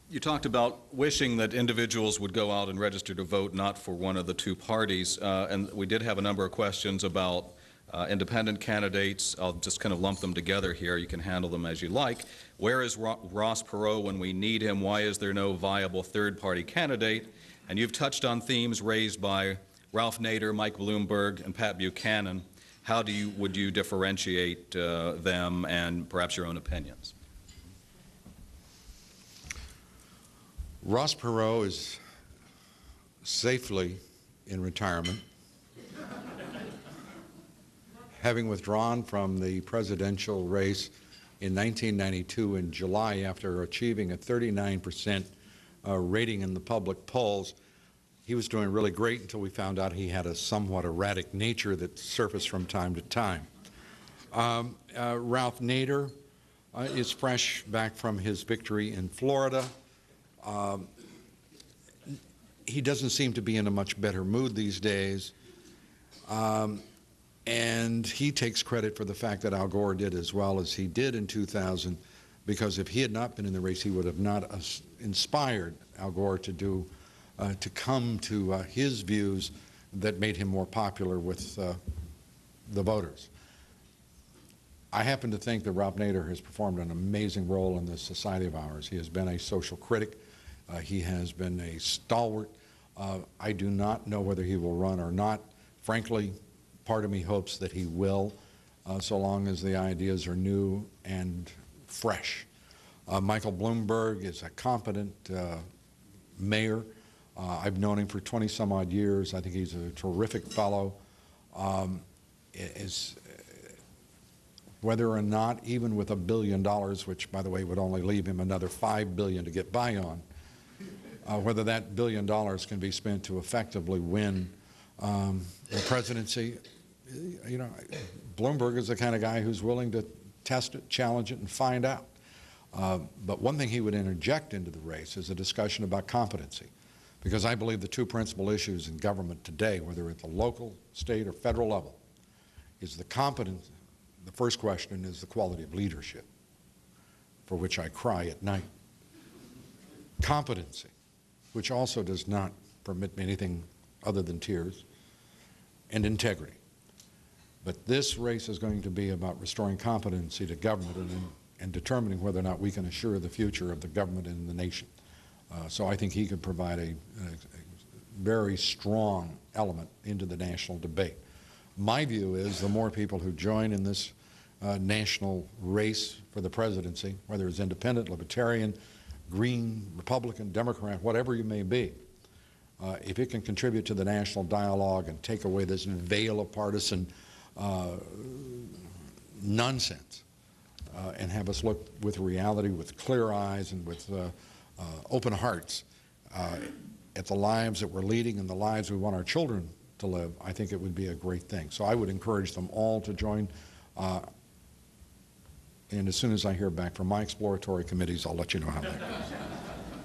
You talked about wishing that individuals would go out and register to vote, not for one of the two parties. And we did have a number of questions about independent candidates. I'll just kind of lump them together here. You can handle them as you like. Where is Ross Perot when we need him? Why is there no viable third-party candidate? And you've touched on themes raised by Ralph Nader, Mike Bloomberg, and Pat Buchanan. How would you differentiate them and perhaps your own opinions? Ross Perot is safely in retirement, having withdrawn from the presidential race in 1992 in July after achieving a 39% rating in the public polls. He was doing really great until we found out he had a somewhat erratic nature that surfaced from time to time. Ralph Nader is fresh back from his victory in Florida. He doesn't seem to be in a much better mood these days, and he takes credit for the fact that Al Gore did as well as he did in 2000, because if he had not been in the race, he would have not inspired Al Gore to come to his views that made him more popular with the voters. I happen to think that Ralph Nader has performed an amazing role in this society of ours. He has been a social critic. He has been a stalwart. I do not know whether he will run or not. Frankly, part of me hopes that he will, so long as the ideas are new and fresh. Michael Bloomberg is a competent mayor. I've known him for 20-some-odd years. I think he's a terrific fellow. Whether or not, even with $1 billion, which, by the way, would only leave him another $5 billion to get by on, whether that $1 billion can be spent to effectively win the presidency, you know, Bloomberg is the kind of guy who's willing to test it, challenge it, and find out. But one thing he would interject into the race is a discussion about competency, because I believe the two principal issues in government today, whether at the local, state, or federal level, is the competence. The first question is the quality of leadership, for which I cry at night. Competency, which also does not permit me anything other than tears, and integrity. But this race is going to be about restoring competency to government and determining whether or not we can assure the future of the government and the nation. So I think he could provide a very strong element into the national debate. My view is the more people who join in this national race for the presidency, whether it's independent, libertarian, Green, Republican, Democrat, whatever you may be, if it can contribute to the national dialogue and take away this veil of partisan nonsense and have us look with reality, with clear eyes and with open hearts at the lives that we're leading and the lives we want our children to live, I think it would be a great thing. So I would encourage them all to join. And as soon as I hear back from my exploratory committees, I'll let you know how that goes.